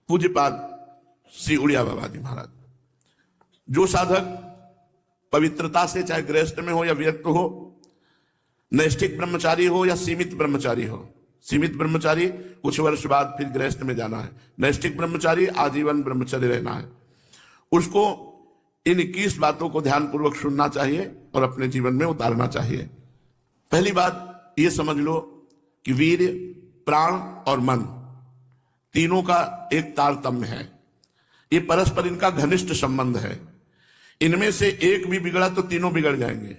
पूज्यपाद श्री उड़िया बाबा जी महाराज। जो साधक पवित्रता से, चाहे गृहस्थ में हो या व्यक्त हो, नैष्ठिक ब्रह्मचारी हो या सीमित ब्रह्मचारी हो, सीमित ब्रह्मचारी कुछ वर्ष बाद फिर गृहस्थ में जाना है, नैष्ठिक ब्रह्मचारी आजीवन ब्रह्मचर्य रहना है, उसको इन 21 बातों को ध्यानपूर्वक सुनना चाहिए और अपने जीवन में उतारना चाहिए। पहली बात ये समझ लो कि वीर्य, प्राण और मन तीनों का एक तारतम्य है। ये परस्पर इनका घनिष्ठ संबंध है। इनमें से एक भी बिगड़ा तो तीनों बिगड़ जाएंगे।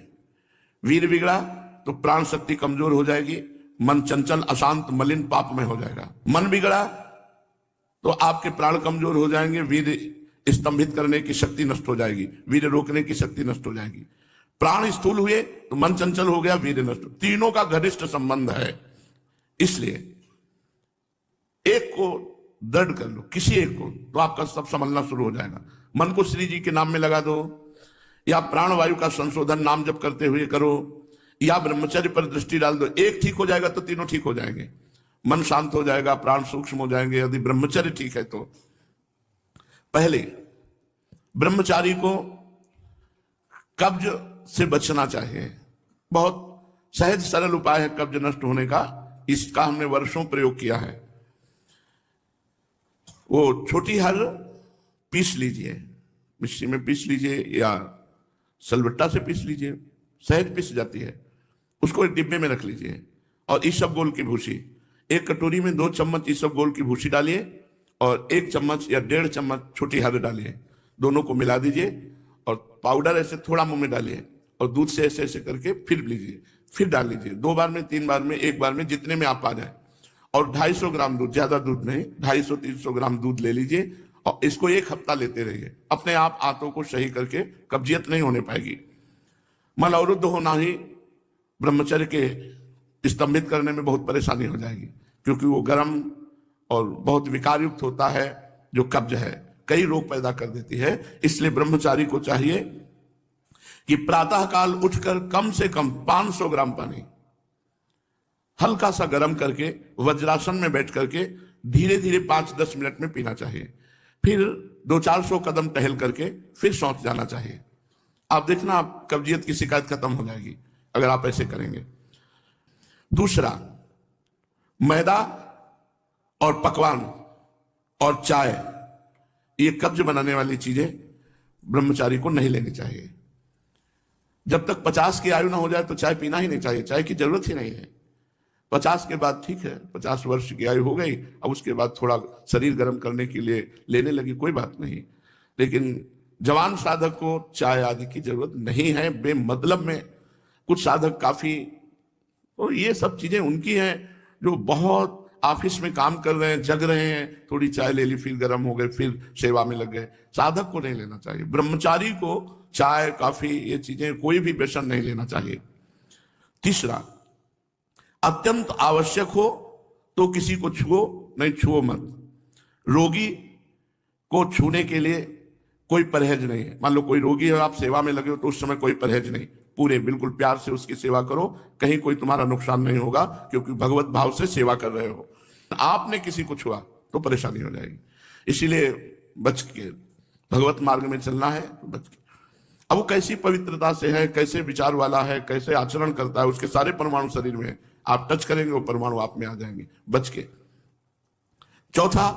वीर बिगड़ा तो प्राण शक्ति कमजोर हो जाएगी, मन चंचल, अशांत, मलिन, पाप में हो जाएगा। मन बिगड़ा तो आपके प्राण कमजोर हो जाएंगे, वीर स्तंभित करने की शक्ति नष्ट हो जाएगी, वीर रोकने की शक्ति नष्ट हो जाएगी। प्राण स्थूल हुए तो मन चंचल हो गया, वीर नष्ट। तीनों का घनिष्ठ संबंध है। इसलिए एक को दृढ़ कर लो, किसी एक को, तो आपका सब संभलना शुरू हो जाएगा। मन को श्री जी के नाम में लगा दो, या प्राणवायु का संशोधन नाम जप करते हुए करो, या ब्रह्मचर्य पर दृष्टि डाल दो। एक ठीक हो जाएगा तो तीनों ठीक हो जाएंगे। मन शांत हो जाएगा, प्राण सूक्ष्म हो जाएंगे, यदि ब्रह्मचर्य ठीक है तो। पहले ब्रह्मचारी को कब्ज से बचना चाहिए। बहुत सहज सरल उपाय है कब्ज नष्ट होने का। इसका हमने वर्षों प्रयोग किया है। वो छोटी हर पीस लीजिए, मिक्सी में पीस लीजिए या सलबट्टा से पीस लीजिए, सहज पीस जाती है। उसको एक डिब्बे में रख लीजिए और ईसबगोल की भूसी, एक कटोरी में 2 चम्मच ईसबगोल की भूसी डालिए और 1 चम्मच या 1.5 चम्मच छोटी हर डालिए। दोनों को मिला दीजिए और पाउडर ऐसे थोड़ा मुंह में डालिए और दूध से ऐसे ऐसे करके फिर लीजिए, फिर डाल लीजिए। 2 बार में, 3 बार में, 1 बार में, जितने में आप आ जाए। और 250 ग्राम दूध, ज्यादा दूध नहीं, 250-300 ग्राम दूध ले लीजिए और इसको 1 हफ्ता लेते रहिए। अपने आप आंतों को सही करके कब्जियत नहीं होने पाएगी। मल अवरुद्ध होना ही ब्रह्मचर्य के स्तंभित करने में बहुत परेशानी हो जाएगी, क्योंकि वो गर्म और बहुत विकार युक्त होता है। जो कब्ज है कई रोग पैदा कर देती है। इसलिए ब्रह्मचारी को चाहिए कि प्रातः काल उठकर कम से कम 500 ग्राम पानी हल्का सा गर्म करके वज्रासन में बैठ करके धीरे धीरे 5-10 मिनट में पीना चाहिए। फिर 200-400 कदम टहल करके फिर शौच जाना चाहिए। आप देखना, आप कब्जियत की शिकायत खत्म हो जाएगी अगर आप ऐसे करेंगे। दूसरा, मैदा और पकवान और चाय, ये कब्ज बनाने वाली चीजें ब्रह्मचारी को नहीं लेनी चाहिए। जब तक 50 की आयु ना हो जाए तो चाय पीना ही नहीं चाहिए। चाय की जरूरत ही नहीं है। 50 के बाद ठीक है, 50 वर्ष की आयु हो गई, अब उसके बाद थोड़ा शरीर गर्म करने के लिए लेने लगी, कोई बात नहीं। लेकिन जवान साधक को चाय आदि की जरूरत नहीं है बेमतलब में। कुछ साधक काफी, और ये सब चीजें उनकी हैं जो बहुत ऑफिस में काम कर रहे हैं, जग रहे हैं, थोड़ी चाय ले ली, फिर गर्म हो गए, फिर सेवा में लग गए। साधक को नहीं लेना चाहिए। ब्रह्मचारी को चाय, कॉफी, ये चीजें, कोई भी व्यसन नहीं लेना चाहिए। तीसरा, अत्यंत आवश्यक हो तो किसी को छुओ, नहीं छुओ मत। रोगी को छूने के लिए कोई परहेज नहीं है। मान लो कोई रोगी है, आप सेवा में लगे हो, तो उस समय कोई परहेज नहीं, पूरे बिल्कुल प्यार से उसकी सेवा करो। कहीं कोई तुम्हारा नुकसान नहीं होगा, क्योंकि भगवत भाव से सेवा कर रहे हो। आपने किसी को छुआ तो परेशानी हो जाएगी। इसीलिए बच के भगवत मार्ग में चलना है, तो बच के। अब वो कैसी पवित्रता से है, कैसे विचार वाला है, कैसे आचरण करता है, उसके सारे परमाणु शरीर में है। आप टच करेंगे वो परमाणु आप में आ जाएंगे, बच के। चौथा,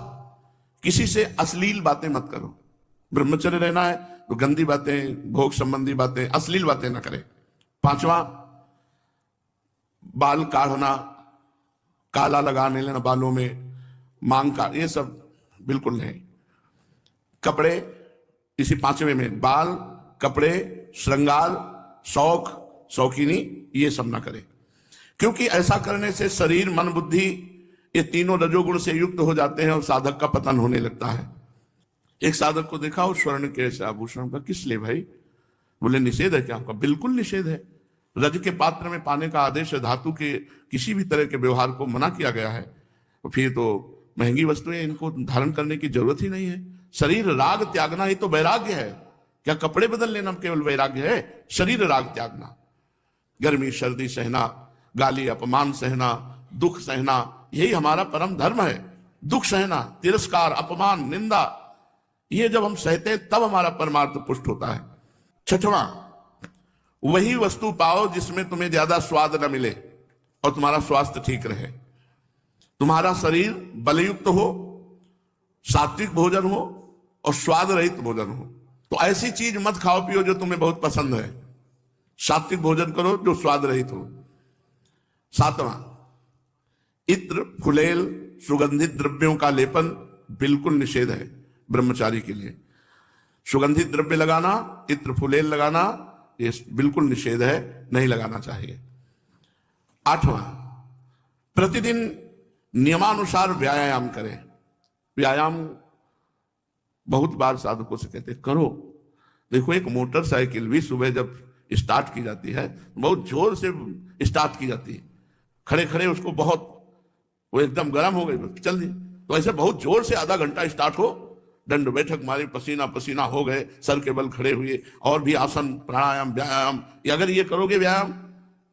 किसी से अश्लील बातें मत करो। ब्रह्मचर्य रहना है तो गंदी बातें, भोग संबंधी बातें, अश्लील बातें ना करें। 5वां, बाल काढ़ना, काला लगाने लेना बालों में, मांग का, ये सब बिल्कुल नहीं। कपड़े, इसी 5वें में बाल, कपड़े, श्रृंगार, शौक, शौकीनी, ये सब ना करें। क्योंकि ऐसा करने से शरीर, मन, बुद्धि, ये तीनों रजोगुण से युक्त हो जाते हैं और साधक का पतन होने लगता है। एक साधक को देखा और स्वर्ण के ऐसे आभूषण का, किस लिए भाई? बोले निषेध है क्या आपका? बिल्कुल निषेध है। रज के पात्र में पाने का आदेश है। धातु के किसी भी तरह के व्यवहार को मना किया गया है। फिर तो महंगी वस्तुएं, इनको धारण करने की जरूरत ही नहीं है। शरीर राग त्यागना ही तो वैराग्य है। क्या कपड़े बदल लेना केवल वैराग्य है? शरीर राग त्यागना, गर्मी सर्दी सहना, गाली अपमान सहना, दुख सहना, यही हमारा परम धर्म है। दुख सहना, तिरस्कार, अपमान, निंदा, ये जब हम सहते हैं तब हमारा परमार्थ पुष्ट होता है। छठवां, वही वस्तु पाओ जिसमें तुम्हें ज्यादा स्वाद न मिले और तुम्हारा स्वास्थ्य ठीक रहे। तुम्हारा शरीर बलयुक्त हो, सात्विक भोजन हो और स्वाद रहित भोजन हो। तो ऐसी चीज मत खाओ पियो जो तुम्हें बहुत पसंद है। सात्विक भोजन करो जो स्वाद रहित हो। सातवां, इत्र, फुलेल, सुगंधित द्रव्यों का लेपन बिल्कुल निषेध है ब्रह्मचारी के लिए। सुगंधित द्रव्य लगाना, इत्र फुलेल लगाना, ये बिल्कुल निषेध है, नहीं लगाना चाहिए। आठवां, प्रतिदिन नियमानुसार व्यायाम करें। व्यायाम बहुत बार साधकों से कहते करो। देखो, एक मोटरसाइकिल भी सुबह जब स्टार्ट की जाती है बहुत जोर से स्टार्ट की जाती है, खड़े खड़े उसको बहुत, वो एकदम गर्म हो गई चल दी, तो ऐसे बहुत जोर से आधा घंटा स्टार्ट हो, दंड बैठक मारी, पसीना पसीना हो गए, सर के बल खड़े हुए, और भी आसन, प्राणायाम, व्यायाम, अगर ये करोगे व्यायाम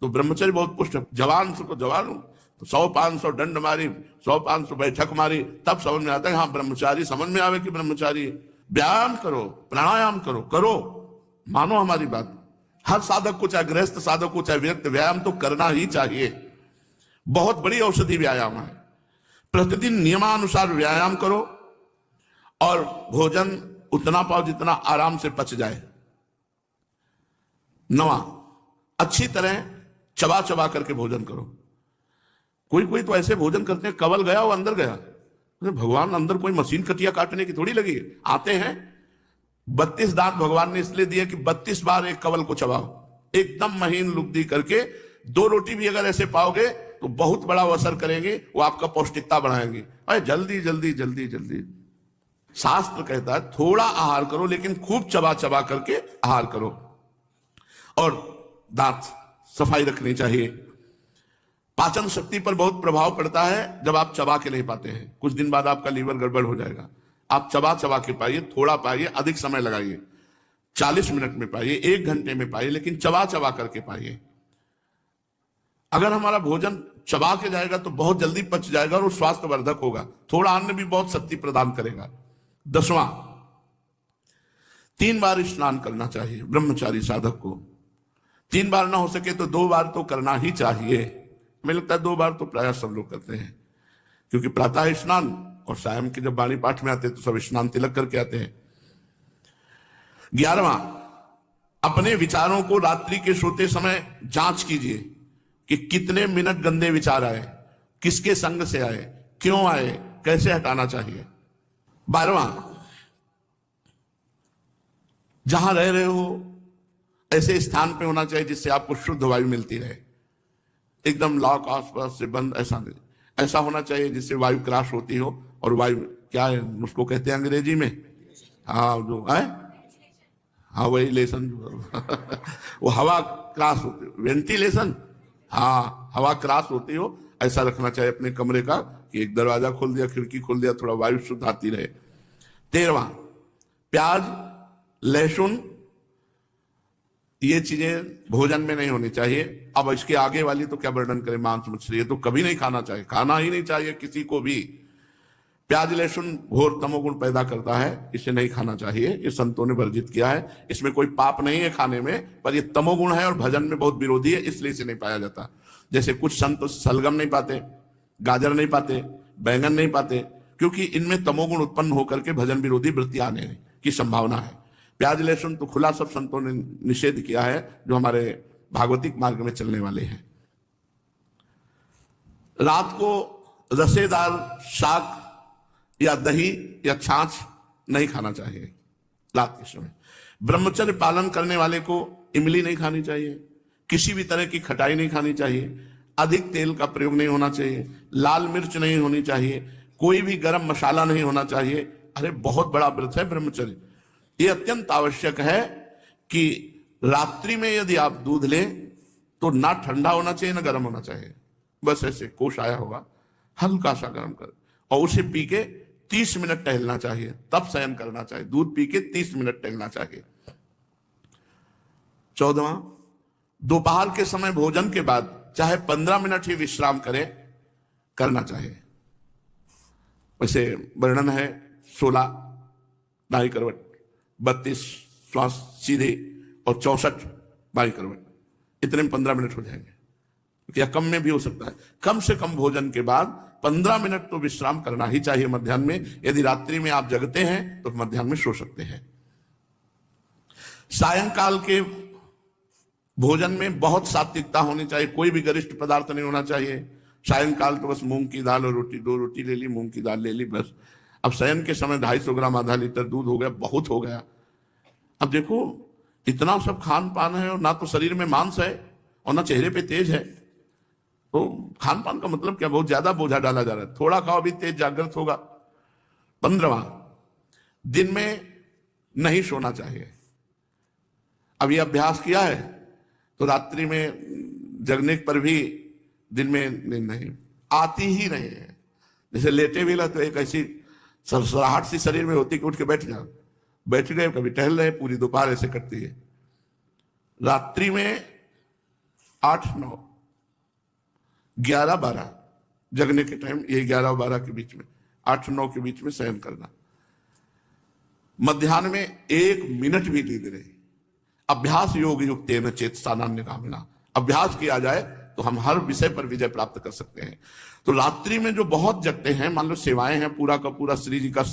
तो ब्रह्मचर्य बहुत पुष्ट। जवान से को जवान तो 100-500 दंड मारी, 100-500 बैठक मारी, तब समझ में आता है हाँ ब्रह्मचारी, समझ में आवे कि ब्रह्मचारी। व्यायाम करो, प्राणायाम करो, करो, मानो हमारी बात। हर साधक को, चाहे गृहस्थ साधक को, चाहे व्यक्ति, व्यायाम तो करना ही चाहिए। बहुत बड़ी औषधि व्यायाम है। प्रतिदिन नियमानुसार व्यायाम करो और भोजन उतना पाओ जितना आराम से पच जाए। 9वां, अच्छी तरह चबा चबा करके भोजन करो। कोई कोई तो ऐसे भोजन करते हैं कवल गया वो अंदर गया। भगवान अंदर कोई मशीन कटिया काटने की थोड़ी लगी, आते हैं 32 दांत भगवान ने इसलिए दिए कि 32 बार एक कवल को चबाओ, एकदम महीन लुगदी करके। 2 रोटी भी अगर ऐसे पाओगे तो बहुत बड़ा असर करेंगे, वो आपका पौष्टिकता बढ़ाएंगे। अरे जल्दी जल्दी जल्दी जल्दी, शास्त्र कहता है थोड़ा आहार करो लेकिन खूब चबा चबा करके आहार करो। और दांत सफाई रखनी चाहिए। पाचन शक्ति पर बहुत प्रभाव पड़ता है जब आप चबा के नहीं पाते हैं। कुछ दिन बाद आपका लीवर गड़बड़ हो जाएगा। आप चबा चबा के पाइए, थोड़ा पाइए, अधिक समय लगाइए, 40 मिनट में पाइए, 1 घंटे में पाइए, लेकिन चबा चबा करके पाइए। अगर हमारा भोजन चबा के जाएगा तो बहुत जल्दी पच जाएगा और वो स्वास्थ्यवर्धक होगा। थोड़ा अन्न भी बहुत शक्ति प्रदान करेगा। 10वां, 3 बार स्नान करना चाहिए ब्रह्मचारी साधक को। 3 बार ना हो सके तो 2 बार तो करना ही चाहिए। हमें लगता है 2 बार तो प्राय सब लोग करते हैं, क्योंकि प्रातः स्नान और शाम के जब वाणी पाठ में आते हैं तो सब स्नान तिलक करके आते हैं। 11वां, अपने विचारों को रात्रि के सोते समय जांच कीजिए कि कितने मिनट गंदे विचार आए, किसके संग से आए, क्यों आए, कैसे हटाना चाहिए। 12वां, जहां रह रहे हो ऐसे स्थान पे होना चाहिए जिससे आपको शुद्ध वायु मिलती रहे। एकदम लॉक आसपास से बंद ऐसा नहीं, ऐसा होना चाहिए जिससे वायु क्रॉस होती हो। और वायु क्या है उसको कहते हैं अंग्रेजी में, हाँ जो है, हाँ वेंटिलेशन वो हवा क्रॉस होती हो, वेंटिलेशन, हाँ हवा क्रॉस होती हो, ऐसा रखना चाहिए अपने कमरे का कि एक दरवाजा खोल दिया, खिड़की खोल दिया, थोड़ा वायु शुद्ध आती रहे। 13वां, प्याज, लहसुन, ये चीजें भोजन में नहीं होनी चाहिए। अब इसके आगे वाली तो क्या वर्णन करें, मांस मछली, ये तो कभी नहीं खाना चाहिए, खाना ही नहीं चाहिए किसी को भी। प्याज लहसुन घोर तमोगुण पैदा करता है, इसे नहीं खाना चाहिए, ये संतों ने वर्जित किया है। इसमें कोई पाप नहीं है खाने में, पर ये तमोगुण है और भजन में बहुत विरोधी है, इसलिए इसे नहीं पाया जाता। जैसे कुछ संत सलगम नहीं पाते, गाजर नहीं पाते, बैंगन नहीं पाते, क्योंकि इनमें तमोगुण उत्पन्न होकर के भजन विरोधी वृत्ति आने की संभावना है। प्याज लहसुन तो खुला सब संतों ने निषेध किया है जो हमारे भागवतिक मार्ग में चलने वाले हैं। रात को रसेदार शाक या दही या छाछ नहीं खाना चाहिए रात के समय। ब्रह्मचर्य पालन करने वाले को इमली नहीं खानी चाहिए, किसी भी तरह की खटाई नहीं खानी चाहिए, अधिक तेल का प्रयोग नहीं होना चाहिए, लाल मिर्च नहीं होनी चाहिए, कोई भी गरम मसाला नहीं होना चाहिए। अरे बहुत बड़ा व्रत है ब्रह्मचर्य। ये अत्यंत आवश्यक है कि रात्रि में यदि आप दूध लें तो ना ठंडा होना चाहिए ना गर्म होना चाहिए, बस ऐसे कोश आया होगा, हल्का सा गर्म कर, और उसे पी के 30 मिनट टहलना चाहिए, तब शयन करना चाहिए। दूध पी के 30 मिनट टहलना चाहिए। 14वां, दोपहर के समय भोजन के बाद चाहे 15 मिनट ही विश्राम करना चाहिए। वैसे वर्णन है 16 दाई करवट, 32 श्वास सीधे और 64 बाई करवट, इतने में 15 मिनट हो जाएंगे, या कम में भी हो सकता है। कम से कम भोजन के बाद 15 मिनट तो विश्राम करना ही चाहिए मध्याह्न में। यदि रात्रि में आप जगते हैं तो मध्याह्न में सो सकते हैं। सायंकाल के भोजन में बहुत सात्विकता होनी चाहिए, कोई भी गरिष्ठ पदार्थ नहीं होना चाहिए। सायंकाल तो बस मूंग की दाल और रोटी, 2 रोटी ले ली, मूंग की दाल ले ली, बस। अब शयन के समय 250 ग्राम, आधा लीटर दूध हो गया, बहुत हो गया। अब देखो इतना सब खान पान है और ना तो शरीर में मांस है और ना चेहरे पे तेज है, तो खान पान का मतलब क्या, बहुत ज्यादा बोझा डाला जा रहा है। थोड़ा खाओ भी तेज जागृत होगा। 15वां, दिन में नहीं सोना चाहिए। अब ये अभ्यास किया है तो रात्रि में जगने पर भी दिन में नहीं आती ही नहीं है। जैसे लेटे भी ला तो एक ऐसी सरसराहट सी शरीर में होती कि उठ के बैठ जाओ, बैठ गए, कभी टहल रहे, पूरी दोपहर ऐसे कटती है। रात्रि में 8, 9, 11, 12 जगने के टाइम, ये 11 और 12 के बीच में, 8, 9 के बीच में शयन करना। मध्याह्न में 1 मिनट भी नींद नहीं। अभ्यास योग युक्तेन चेतसा नान्य कामना, अभ्यास किया जाए तो हम हर विषय पर विजय प्राप्त कर सकते हैं। तो रात्रि में जो बहुत जगते हैं, मान लो सेवाएं हैं, पूरा का पूरा श्री जी का